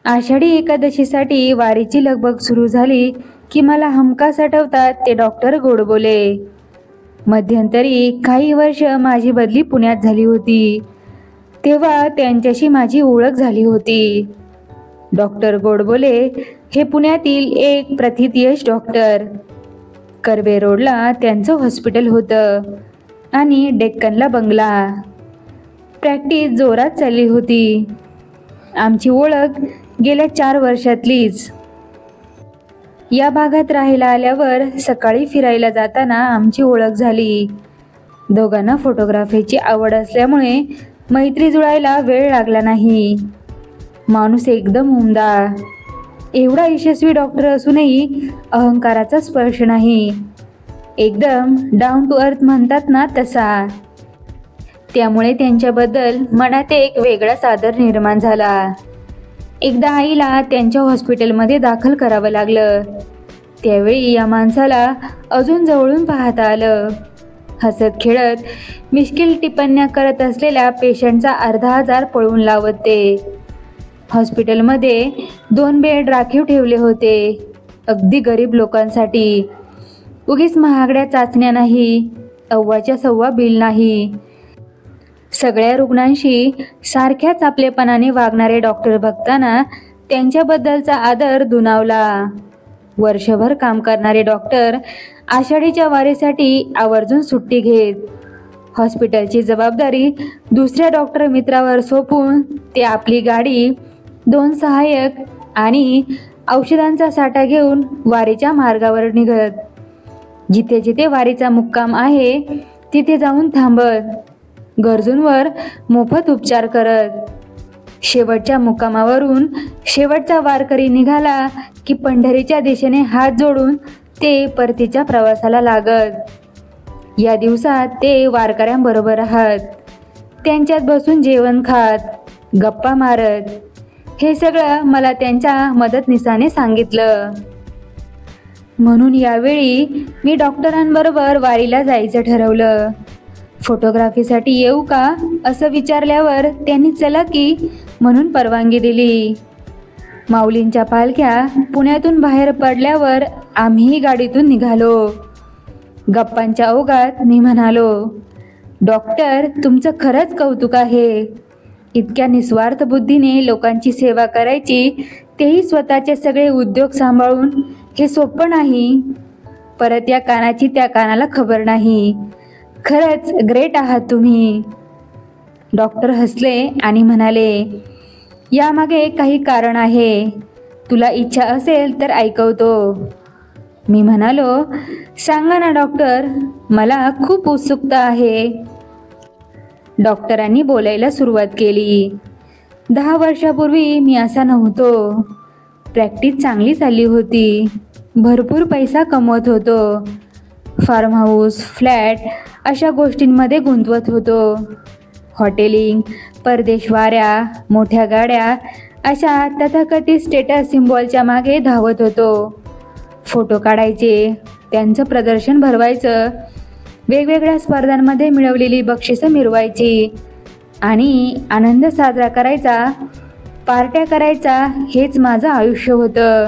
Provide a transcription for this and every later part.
आषाढी एकादशीसाठी वारीची लगबग सुरू झाली की मला हमखास आठवतात ते डॉक्टर गोडबोले. मध्यंतरी काही वर्ष माझी बदली पुण्यात झाली होती, तेव्हा त्यांच्याशी माझी ओळख झाली होती. डॉक्टर गोडबोले हे पुण्यातील एक प्रथितयश डॉक्टर. कर्वे रोडला त्यांचं हॉस्पिटल होतं आणि डेक्कनला बंगला. प्रॅक्टिस जोरात चालली होती. आमची ओळख गेल्या 4 वर्षातलीच. या भागात राहायला आल्यावर सकाळी फिरायला जाताना आमची ओळख झाली. दोघांना फोटोग्राफीची आवड असल्यामुळे मैत्री जुळायला वेळ लागला नाही. माणूस एकदम उमदा. एवढा यशस्वी डॉक्टर असूनही अहंकाराचा स्पर्श नाही. एकदम डाऊन टू अर्थ म्हणतात ना तसा. त्यामुळे त्यांच्याबद्दल मनात एक वेगळाच आदर निर्माण झाला. एकदा आईला त्यांच्या हॉस्पिटलमध्ये दाखल करावं लागलं. त्यावेळी या माणसाला अजून जवळून पाहता आलं. हसत खेळत मिश्किल टिप्पण्या करत असलेल्या पेशंटचा अर्धा हजार पळवून लावत ते. हॉस्पिटलमध्ये 2 बेड राखीव ठेवले होते, अगदी गरीब लोकांसाठी. उगीच महागड्या चाचण्या नाही, अव्वाच्या सव्वा बिल नाही. सगळ्या रुग्णांशी सारख्याच आपलेपणाने वागणारे डॉक्टर बघताना त्यांच्याबद्दलचा आदर दुणावला. वर्षभर काम करणारे डॉक्टर आषाढीच्या वारीसाठी आवर्जून सुट्टी घेत. हॉस्पिटलची जबाबदारी दुसऱ्या डॉक्टर मित्रावर सोपवून ते आपली गाडी, 2 सहाय्यक आणि औषधांचा साठा घेऊन वारीच्या मार्गावर निघत. जिथे जिथे वारीचा मुक्काम आहे तिथे जाऊन थांबत. गरजूंवर मोफत उपचार करत. शेवटच्या मुक्कामावरून शेवटचा वारकरी निघाला की पंढरीच्या दिशेने हात जोडून ते परतीच्या प्रवासाला लागत. या दिवसात ते वारकऱ्यांबरोबर राहत, त्यांच्यात बसून जेवण खात, गप्पा मारत. हे सगळं मला त्यांच्या मदतनीसाने सांगितलं. म्हणून यावेळी मी डॉक्टरांबरोबर वारीला जायचं ठरवलं. फोटोग्राफीसाठी येऊ का असं विचारल्यावर त्यांनी चला की म्हणून परवानगी दिली. माऊलींच्या पालख्या पुण्यातून बाहेर पडल्यावर आम्हीही गाडीतून निघालो. गप्पांच्या ओघात मी म्हणालो, डॉक्टर तुमचं खरंच कौतुक आहे. इतक्या निस्वार्थ बुद्धीने लोकांची सेवा करायची, तेही स्वतःचे सगळे उद्योग सांभाळून, हे सोपं नाही. परत या कानाची त्या कानाला खबर नाही. खरंच ग्रेट आहात तुम्ही. डॉक्टर हसले आणि म्हणाले, यामागे काही कारण आहे. तुला इच्छा असेल तर ऐकवतो. मी म्हणालो, सांगा ना डॉक्टर, मला खूप उत्सुकता आहे. डॉक्टरांनी बोलायला सुरुवात केली. 10 वर्षापूर्वी मी असा नव्हतो. प्रॅक्टिस चांगली चालली होती. भरपूर पैसा कमवत होतो. फार्म हाऊस, फ्लॅट अशा गोष्टींमध्ये गुंतवत होतो. हॉटेलिंग, परदेश वाऱ्या, मोठ्या गाड्या अशा तथाकथित स्टेटस सिम्बॉलच्या मागे धावत होतो. फोटो काढायचे, त्यांचं प्रदर्शन भरवायचं, वेगवेगळ्या स्पर्धांमध्ये मिळवलेली बक्षिसं मिरवायची आणि आनंद साजरा करायचा, पार्ट्या करायचा, हेच माझं आयुष्य होतं.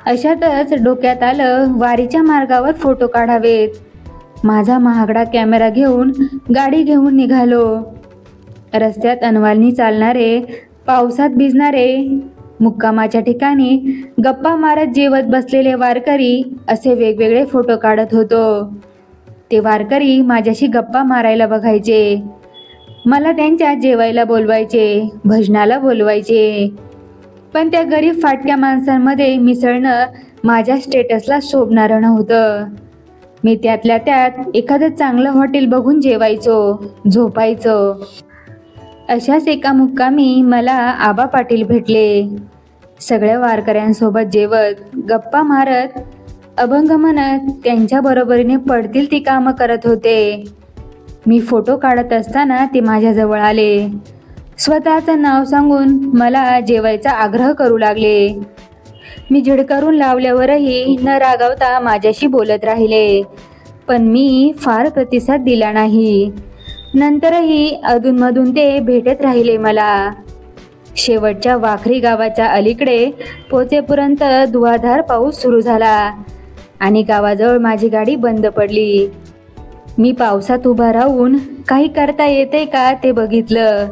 अशातच डोक्यात आलं वारीच्या मार्गावर फोटो काढावेत. माझा महागडा कॅमेरा घेऊन गाडी घेऊन निघालो. रस्त्यात अनवालनी चालणारे, पावसात भिजणारे, मुक्कामाच्या ठिकाणी गप्पा मारत जेवत बसलेले वारकरी असे वेगवेगळे फोटो काढत होतो. ते वारकरी माझ्याशी गप्पा मारायला बघायचे. मला त्यांच्या जेवायला बोलवायचे, भजनाला बोलवायचे. पण त्या गरीब फाटक्या माणसांमध्ये मिसळणं माझ्या स्टेटसला शोभणारं नव्हतं. मी त्यातल्या त्यात एखादं चांगलं हॉटेल बघून जेवायचो, झोपायचो. अशाच एका मुक्कामी मला आबा पाटील भेटले. सगळ्या वारकऱ्यांसोबत जेवत, गप्पा मारत, अभंग म्हणत त्यांच्या बरोबरीने पडतील ती कामं करत होते. मी फोटो काढत असताना ते माझ्याजवळ आले. स्वतःचं नाव सांगून मला जेवायचा आग्रह करू लागले. मी झिडकारून लावल्यावरही न रागावता माझ्याशी बोलत राहिले. पण मी फार प्रतिसाद दिला नाही. नंतरही अधूनमधून ते भेटत राहिले मला. शेवटच्या वाखरी गावाच्या अलीकडे पोचेपर्यंत धुवाधार पाऊस सुरू झाला आणि गावाजवळ माझी गाडी बंद पडली. मी पावसात उभा राहून काही करता येते का ते बघितलं,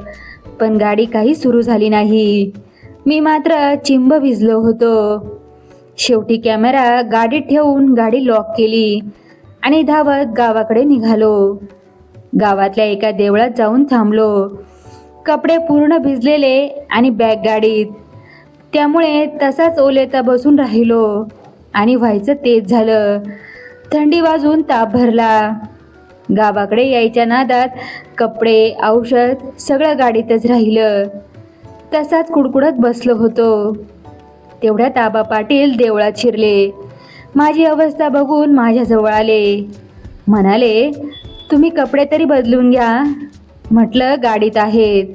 पण गाडी काही सुरू झाली नाही. मी मात्र चिंब भिजलो होतो. शेवटी कॅमेरा गाडीत ठेवून गाडी लॉक केली आणि धावत गावाकडे निघालो. गावातल्या एका देवळात जाऊन थांबलो. कपडे पूर्ण भिजलेले आणि बॅग गाडीत, त्यामुळे तसाच ओलेता बसून राहिलो आणि व्हायचं तेच झालं. थंडी वाजून ताप भरला. गावाकडे यायच्या नादात कपडे औषध सगळं गाडीतच राहिलं. तसाच कुडकुडत बसलो होतो. तेवढ्यात आबा पाटील देवळात शिरले. माझी अवस्था बघून माझ्याजवळ आले. म्हणाले, तुम्ही कपडे तरी बदलून घ्या. म्हटलं गाडीत आहेत.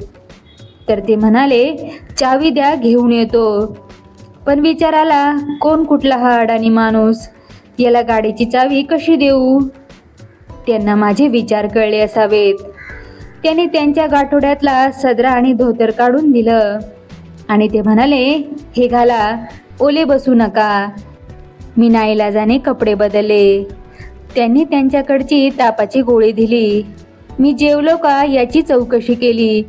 तर ते म्हणाले, चावी द्या, घेऊन येतो. पण विचाराला, कोण कुठला हा अडाणी माणूस, याला गाडीची चावी कशी देऊ? त्यांना माझे विचार कळले असावेत. त्यांनी त्यांच्या गाठोड्यातला सदरा आणि धोतर काढून दिलं आणि ते म्हणाले, हे घाला, ओले बसू नका. मी नाईलाजाने कपडे बदलले. त्यांनी त्यांच्याकडची तापाची गोळी दिली. मी जेवलो का याची चौकशी केली.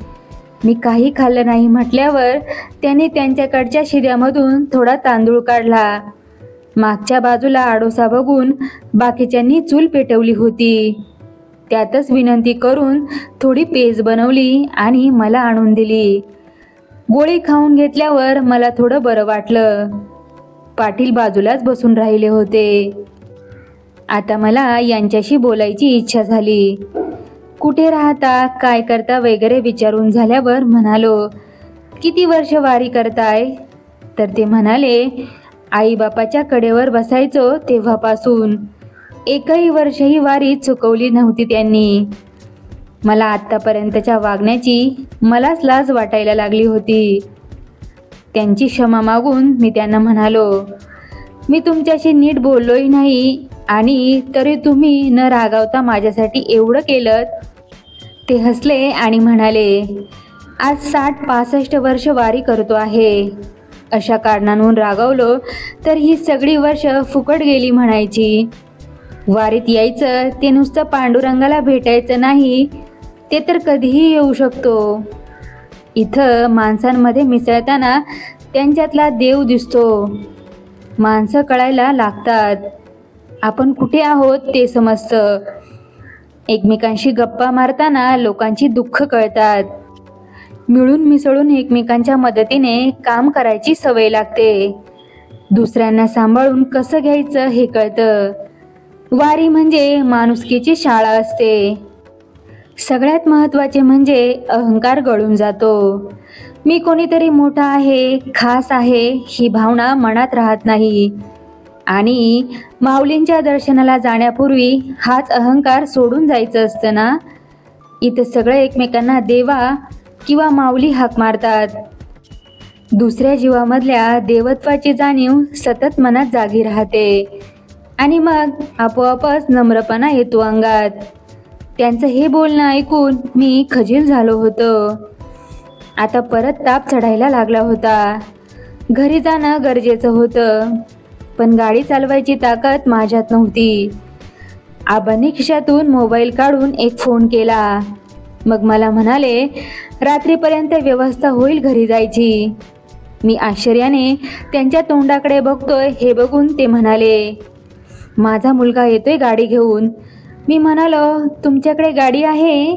मी काही खाल्लं नाही म्हटल्यावर त्यांनी त्यांच्याकडच्या शिऱ्यामधून थोडा तांदूळ काढला. मागच्या बाजूला आडोसा बघून बाकीच्यांनी चूल पेटवली होती. त्यातच विनंती करून थोडी पेज बनवली आणि मला आणून दिली. गोळी खाऊन घेतल्यावर मला थोडं बरं वाटलं. पाटील बाजूलाच बसून राहिले होते. आता मला यांच्याशी बोलायची इच्छा झाली. कुठे राहता, काय करता वगैरे विचारून झाल्यावर म्हणालो, किती वर्ष वारी करताय? तर ते म्हणाले, आईबापाच्या कडेवर बसायचो तेव्हापासून. एकही वर्षही वारी चुकवली नव्हती त्यांनी. मला आत्तापर्यंतच्या वागण्याची मलाच लाज वाटायला लागली होती. त्यांची क्षमा मागून मी त्यांना म्हणालो, मी तुमच्याशी नीट बोललोही नाही आणि तरी तुम्ही न रागावता माझ्यासाठी एवढं केलं. ते हसले आणि म्हणाले, आज 60-65 वर्ष वारी करतो आहे. अशा कारणांहून रागावलो तर ही सगळी वर्ष फुकट गेली म्हणायची. वारीत यायचं ते नुसतं पांडुरंगाला भेटायचं नाही, ते तर कधीही येऊ शकतो. इथं माणसांमध्ये मिसळताना त्यांच्यातला देव दिसतो. माणसं कळायला लागतात. आपण कुठे आहोत ते समजतं. एकमेकांशी गप्पा मारताना लोकांची दुःख कळतात. मिळून मिसळून एकमेकांच्या मदतीने काम करायची सवय लागते. दुसऱ्यांना सांभाळून कसं घ्यायचं हे कळतं. वारी म्हणजे माणुसकीची शाळा असते. सगळ्यात महत्त्वाचे म्हणजे अहंकार गळून जातो. मी कोणीतरी मोठा आहे, खास आहे ही भावना मनात राहत नाही. आणि माऊलींच्या दर्शनाला जाण्यापूर्वी हाच अहंकार सोडून जायचं असतं ना. इथं सगळे एकमेकांना देवा किंवा माऊली हाक मारतात. दुसऱ्या जीवामधल्या देवत्वाची जाणीव सतत मनात जागी राहते आणि मग आपोआपच नम्रपणा येतो अंगात. त्यांचं हे बोलणं ऐकून मी खजील झालो होतो. आता परत ताप चढायला लागला होता. घरी जाणं गरजेचं होतं, पण गाडी चालवायची ताकद माझ्यात नव्हती. आबांनी खिशातून मोबाईल काढून एक फोन केला. मग मला म्हणाले, रात्रीपर्यंत व्यवस्था होईल घरी जायची. मी आश्चर्याने त्यांच्या तोंडाकडे बघतोय हे बघून ते म्हणाले, माझा मुलगा येतोय गाडी घेऊन. मी म्हणालो, तुमच्याकडे गाडी आहे?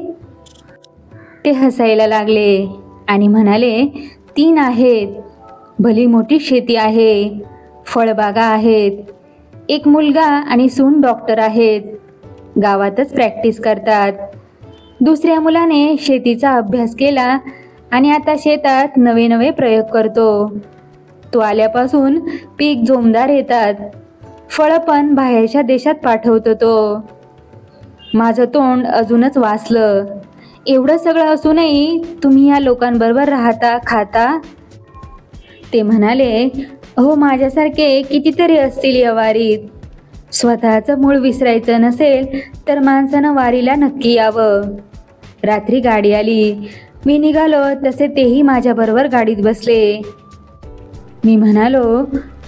ते हसायला लागले आणि म्हणाले, 3 आहेत. भली मोठी शेती आहे, फळबागा आहेत. एक मुलगा आणि सून डॉक्टर आहेत. गावातच प्रॅक्टिस करतात. दुसऱ्या मुलाने शेतीचा अभ्यास केला आणि आता शेतात नवे नवे प्रयोग करतो. तो आल्यापासून पीक जोमदार येतात. फळं पण बाहेरच्या देशात पाठवतो तो. माझं तोंड अजूनच वासलं. एवढं सगळं असूनही तुम्ही या लोकांबरोबर राहता, खाता? ते म्हणाले, हो माझ्यासारखे कितीतरी असतील या वारीत. स्वतःचं मूळ विसरायचं नसेल तर माणसानं वारीला नक्की यावं. रात्री गाडी आली. मी निघालो तसे तेही माझ्याबरोबर गाडीत बसले. मी म्हणालो,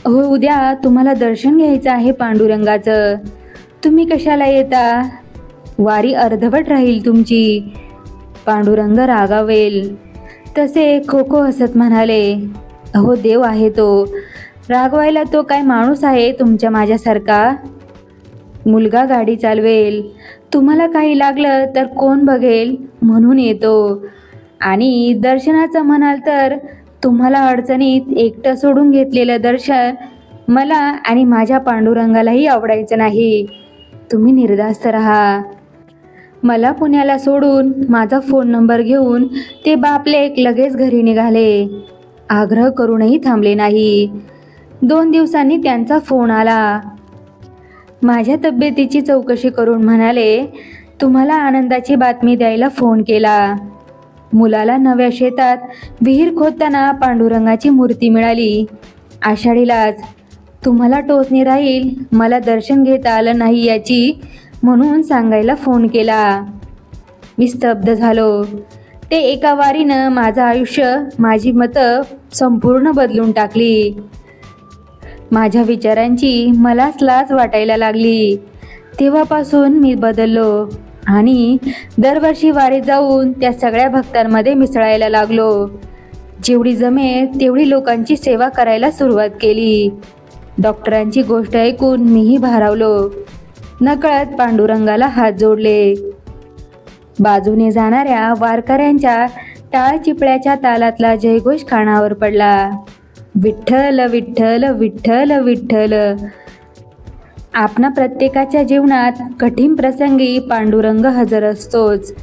हो उद्या तुम्हाला दर्शन घ्यायचं आहे पांडुरंगाचं, तुम्ही कशाला येता? वारी अर्धवट राहील तुमची, पांडुरंग रागावेल. तसे खो खो हसत म्हणाले, अहो देव आहे तो, रागवायला तो काय माणूस आहे तुमच्या माझ्यासारखा? मुलगा गाडी चालवेल, तुम्हाला काही लागलं तर कोण बघेल म्हणून येतो. आणि दर्शनाचं म्हणाल तर तुम्हाला अडचणीत एकटं सोडून घेतलेलं दर्शन मला आणि माझ्या पांडुरंगालाही आवडायचं नाही. तुम्ही निर्धास्त राहा. मला पुण्याला सोडून माझा फोन नंबर घेऊन ते बापलेक लगेच घरी निघाले. आग्रह करूनही थांबले नाही. 2 दिवसांनी त्यांचा फोन आला. माझ्या तब्येतीची चौकशी करून म्हणाले, तुम्हाला आनंदाची बातमी द्यायला फोन केला. मुलाला नव्या शेतात विहीर खोदताना पांडुरंगाची मूर्ती मिळाली. आषाढीलाच. तुम्हाला टोचणी राहील मला दर्शन घेता आलं नाही याची, म्हणून सांगायला फोन केला. मी स्तब्ध झालो. ते एका वारीनं माझं आयुष्य, माझी मतं संपूर्ण बदलून टाकली. माझ्या विचारांची मलाच लाज वाटायला लागली. तेव्हापासून मी बदललो आणि दरवर्षी वारीत जाऊन त्या सगळ्या भक्तांमध्ये मिसळायला लागलो. जेवढी जमेल तेवढी लोकांची सेवा करायला सुरुवात केली. डॉक्टरांची गोष्ट ऐकून मीही भारावलो. नकळत पांडुरंगाला हात जोडले. बाजूने जाणाऱ्या वारकऱ्यांच्या टाळचिपळ्याच्या तालातला जयघोष कानावर पडला. विठ्ठल विठ्ठल विठ्ठल विठ्ठल. आपणा प्रत्येकाच्या जीवनात कठीण प्रसंगी पांडुरंग हजर असतोच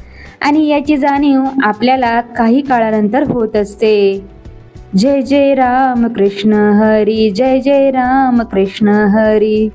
आणि याची जाणीव आपल्याला काही काळानंतर होत असते. जय जय राम कृष्ण हरी, जय जय राम कृष्ण हरी.